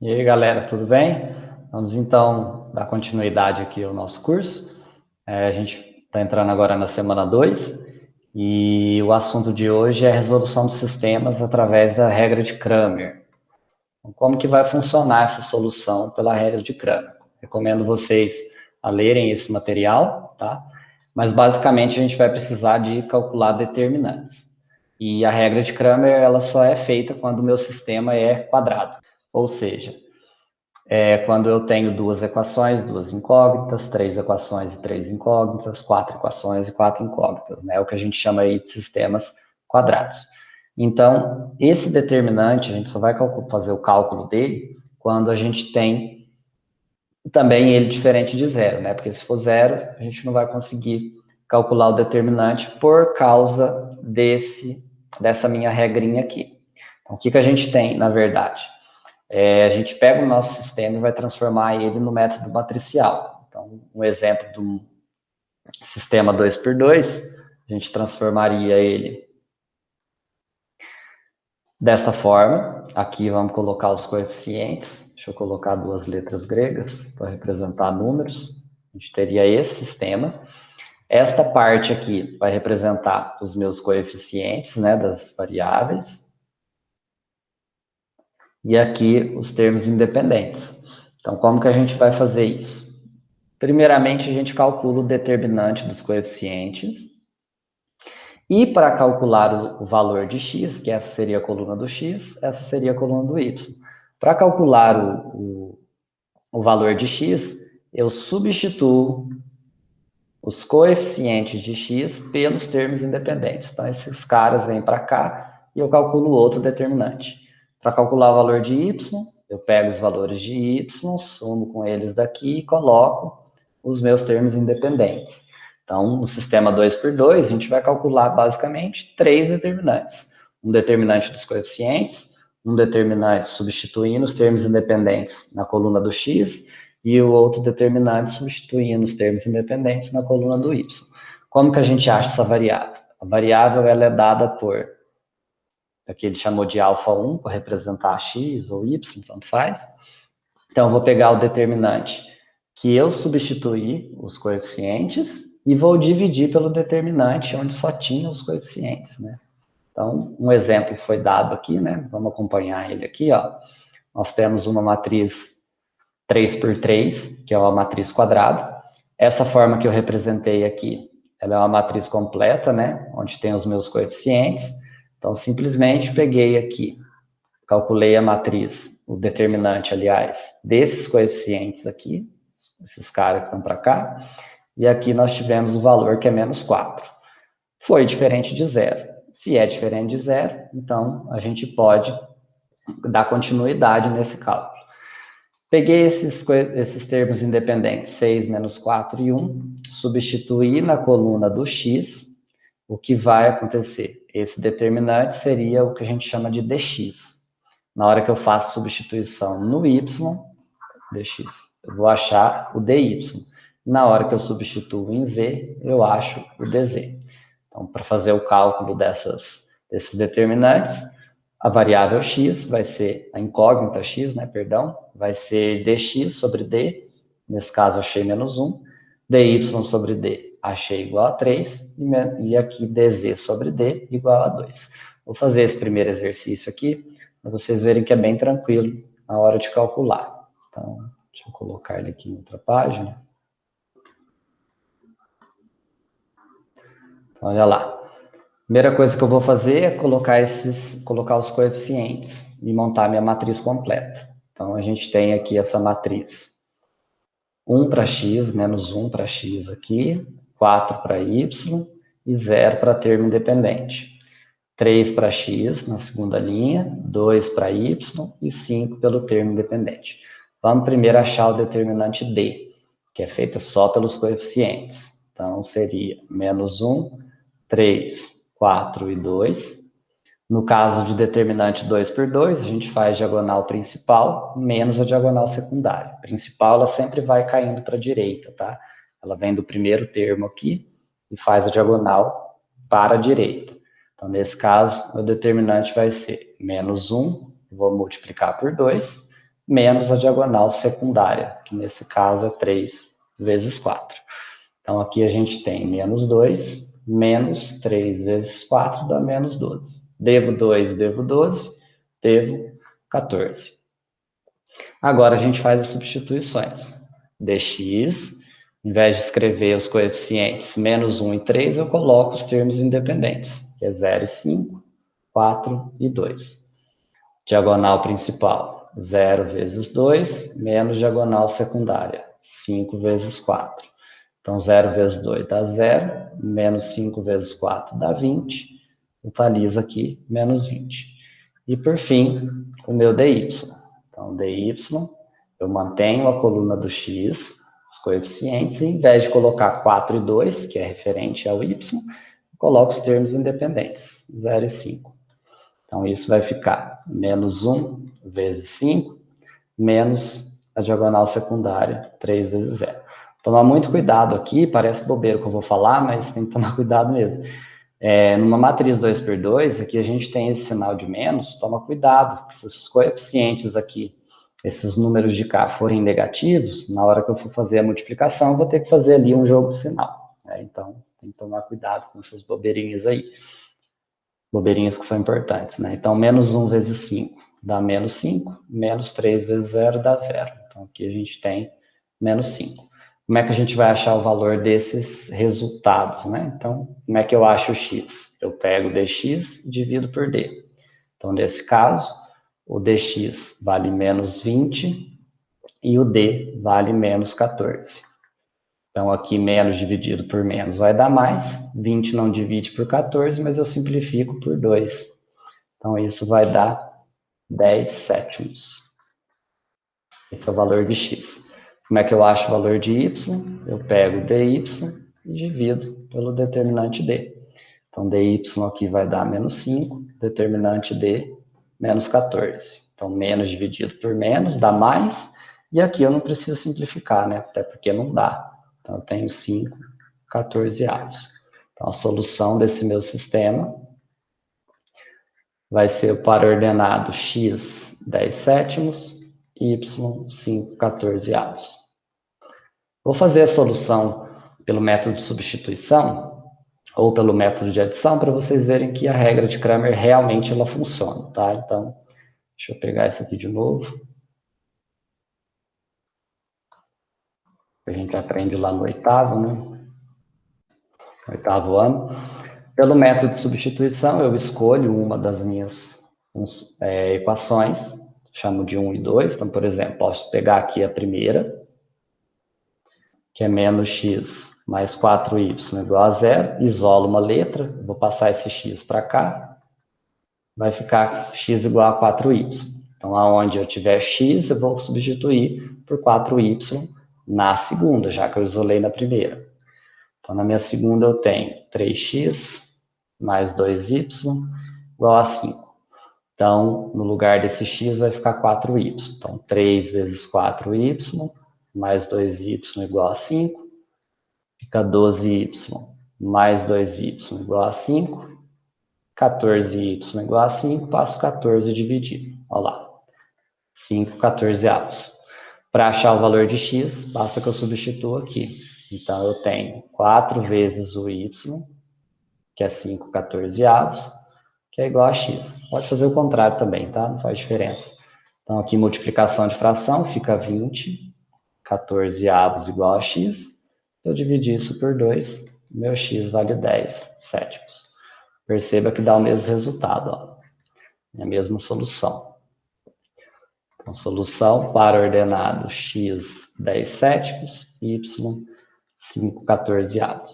E aí, galera, tudo bem? Vamos então dar continuidade aqui ao nosso curso. A gente está entrando agora na semana 2 e o assunto de hoje é a resolução de sistemas através da regra de Cramer. Como que vai funcionar essa solução pela regra de Cramer? Recomendo vocês a lerem esse material, tá? Mas basicamente a gente vai precisar de calcular determinantes. E a regra de Cramer ela só é feita quando o meu sistema é quadrado. Ou seja, quando eu tenho duas equações, duas incógnitas, três equações e três incógnitas, quatro equações e quatro incógnitas, né? O que a gente chama aí de sistemas quadrados. Então, esse determinante, a gente só vai fazer o cálculo dele quando a gente tem também ele diferente de zero, né? Porque se for zero, a gente não vai conseguir calcular o determinante por causa dessa minha regrinha aqui. Então, o que a gente tem, na verdade? A gente pega o nosso sistema e vai transformar ele no método matricial. Então, um exemplo de um sistema 2 por 2, a gente transformaria ele dessa forma. Aqui vamos colocar os coeficientes. Deixa eu colocar duas letras gregas para representar números. A gente teria esse sistema. Esta parte aqui vai representar os meus coeficientes, né, das variáveis. E aqui os termos independentes. Então, como que a gente vai fazer isso? Primeiramente, a gente calcula o determinante dos coeficientes. E para calcular o valor de x, que essa seria a coluna do x, essa seria a coluna do y. Para calcular o valor de x, eu substituo os coeficientes de x pelos termos independentes. Então, esses caras vêm para cá e eu calculo outro determinante. Para calcular o valor de y, eu pego os valores de y, somo com eles daqui e coloco os meus termos independentes. Então, no sistema 2 por 2, a gente vai calcular basicamente três determinantes. Um determinante dos coeficientes, um determinante substituindo os termos independentes na coluna do x e o outro determinante substituindo os termos independentes na coluna do y. Como que a gente acha essa variável? A variável ela é dada por, aqui ele chamou de alfa1, para representar x ou y, tanto faz. Então, eu vou pegar o determinante que eu substituí os coeficientes e vou dividir pelo determinante onde só tinha os coeficientes, né? Então, um exemplo foi dado aqui, né? Vamos acompanhar ele aqui, ó. Nós temos uma matriz 3 por 3, que é uma matriz quadrada. Essa forma que eu representei aqui, ela é uma matriz completa, né? Onde tem os meus coeficientes. Então, simplesmente peguei aqui, calculei a matriz, o determinante, aliás, desses coeficientes aqui, esses caras que estão para cá, e aqui nós tivemos o valor que é menos 4. Foi diferente de zero. Se é diferente de zero, então a gente pode dar continuidade nesse cálculo. Peguei esses termos independentes, 6, menos 4 e 1, substituí na coluna do x, o que vai acontecer? Esse determinante seria o que a gente chama de dx. Na hora que eu faço substituição no y, dx, eu vou achar o dy. Na hora que eu substituo em z, eu acho o dz. Então, para fazer o cálculo desses determinantes, a variável x vai ser, a incógnita x, né, perdão, vai ser dx sobre d, nesse caso achei menos 1, dy sobre d achei igual a 3, e aqui dz sobre d igual a 2. Vou fazer esse primeiro exercício aqui, para vocês verem que é bem tranquilo na hora de calcular. Então, deixa eu colocar ele aqui em outra página. Então, olha lá. Primeira coisa que eu vou fazer é colocar os coeficientes e montar minha matriz completa. Então, a gente tem aqui essa matriz 1 para x, menos 1 para x aqui, 4 para y e 0 para termo independente. 3 para x na segunda linha, 2 para y e 5 pelo termo independente. Vamos primeiro achar o determinante d, que é feita só pelos coeficientes. Então, seria menos 1, 3, 4 e 2. No caso de determinante 2 por 2, a gente faz diagonal principal menos a diagonal secundária. Principal, ela sempre vai caindo para a direita, tá? Ela vem do primeiro termo aqui e faz a diagonal para a direita. Então, nesse caso, o determinante vai ser menos 1, vou multiplicar por 2, menos a diagonal secundária, que nesse caso é 3 vezes 4. Então, aqui a gente tem menos 2, menos 3 vezes 4 dá menos 12. Devo 2, devo 12, devo 14. Agora a gente faz as substituições. dx, em vez de escrever os coeficientes menos 1 e 3, eu coloco os termos independentes, que é 0 e 5, 4 e 2. Diagonal principal, 0 vezes 2, menos diagonal secundária, 5 vezes 4. Então, 0 vezes 2 dá 0, menos 5 vezes 4 dá 20, totaliza aqui menos 20. E, por fim, o meu dy. Então, dy, eu mantenho a coluna do x, os coeficientes, e em vez de colocar 4 e 2, que é referente ao y, eu coloco os termos independentes, 0 e 5. Então, isso vai ficar menos 1 vezes 5, menos a diagonal secundária, 3 vezes 0. Tomar muito cuidado aqui, parece bobeira que eu vou falar, mas tem que tomar cuidado mesmo. Numa matriz 2 por 2, aqui a gente tem esse sinal de menos, toma cuidado, porque se os coeficientes aqui, esses números de cá forem negativos, na hora que eu for fazer a multiplicação, eu vou ter que fazer ali um jogo de sinal. Então, tem que tomar cuidado com essas bobeirinhas aí. Bobeirinhas que são importantes, né? Então, menos 1 vezes 5 dá menos 5, menos 3 vezes 0 dá 0. Então, aqui a gente tem menos 5. Como é que a gente vai achar o valor desses resultados, né? Então, como é que eu acho o x? Eu pego o dx e divido por d. Então, nesse caso, o dx vale menos 20 e o d vale menos 14. Então, aqui menos dividido por menos vai dar mais. 20 não divide por 14, mas eu simplifico por 2. Então, isso vai dar 10 sétimos. Esse é o valor de x. Como é que eu acho o valor de y? Eu pego dy e divido pelo determinante d. Então, dy aqui vai dar menos 5, determinante d, menos 14. Então, menos dividido por menos dá mais, e aqui eu não preciso simplificar, né? Até porque não dá. Então, eu tenho 5 14avos. Então, a solução desse meu sistema vai ser o par ordenado x 10 sétimos, y 5 14avos. Vou fazer a solução pelo método de substituição ou pelo método de adição para vocês verem que a regra de Cramer realmente ela funciona, tá? Então, deixa eu pegar isso aqui de novo. A gente aprende lá no oitavo, né? Oitavo ano. Pelo método de substituição, eu escolho uma das minhas equações, chamo de 1 e 2. Então, por exemplo, posso pegar aqui a primeira, que é menos x mais 4y igual a 0, isolo uma letra, vou passar esse x para cá, vai ficar x igual a 4y. Então, aonde eu tiver x, eu vou substituir por 4y na segunda, já que eu isolei na primeira. Então, na minha segunda eu tenho 3x mais 2y igual a 5. Então, no lugar desse x vai ficar 4y. Então, 3 vezes 4y mais 2y igual a 5. Fica 12y mais 2y igual a 5. 14y igual a 5. Passo 14 dividido. Olha lá. 5 14avos. Para achar o valor de x, basta que eu substitua aqui. Então, eu tenho 4 vezes o y, que é 5 14avos, que é igual a x. Pode fazer o contrário também, tá? Não faz diferença. Então, aqui, multiplicação de fração, fica 20 14avos igual a x. Se eu dividir isso por 2, meu x vale 10 sétimos. Perceba que dá o mesmo resultado, ó. É a mesma solução. Então, solução para ordenado x 10 sétimos, y 5 14avos.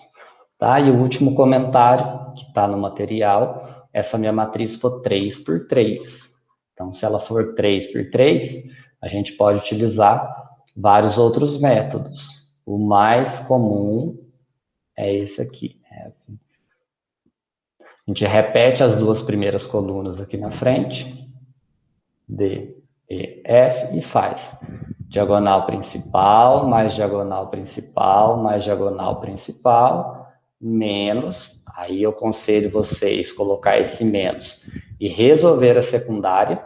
Tá? E o último comentário que está no material, essa minha matriz for 3 por 3. Então, se ela for 3 por 3, a gente pode utilizar vários outros métodos. O mais comum é esse aqui. A gente repete as duas primeiras colunas aqui na frente, D, E, F, e faz diagonal principal, mais diagonal principal, mais diagonal principal, menos, aí eu aconselho vocês colocar esse menos e resolver a secundária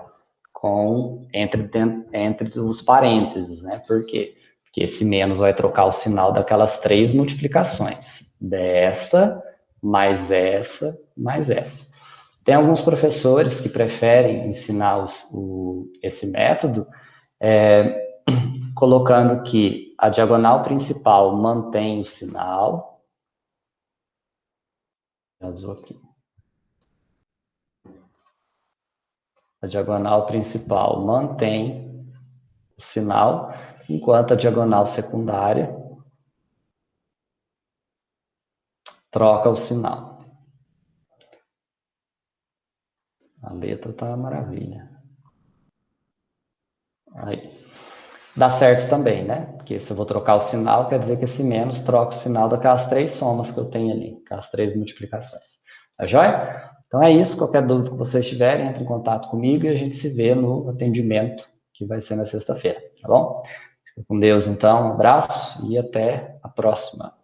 entre os parênteses, né? Por quê? Porque esse menos vai trocar o sinal daquelas 3 multiplicações. Dessa, mais essa, mais essa. Tem alguns professores que preferem ensinar esse método colocando que a diagonal principal mantém o sinal. Aqui. A diagonal principal mantém o sinal, enquanto a diagonal secundária troca o sinal. A letra tá uma maravilha. Aí. Dá certo também, né? Porque se eu vou trocar o sinal, quer dizer que esse menos troca o sinal daquelas 3 somas que eu tenho ali, aquelas 3 multiplicações. Tá joia? Então é isso. Qualquer dúvida que vocês tiverem, entre em contato comigo e a gente se vê no atendimento que vai ser na sexta-feira, tá bom? Fica com Deus, então. Um abraço e até a próxima.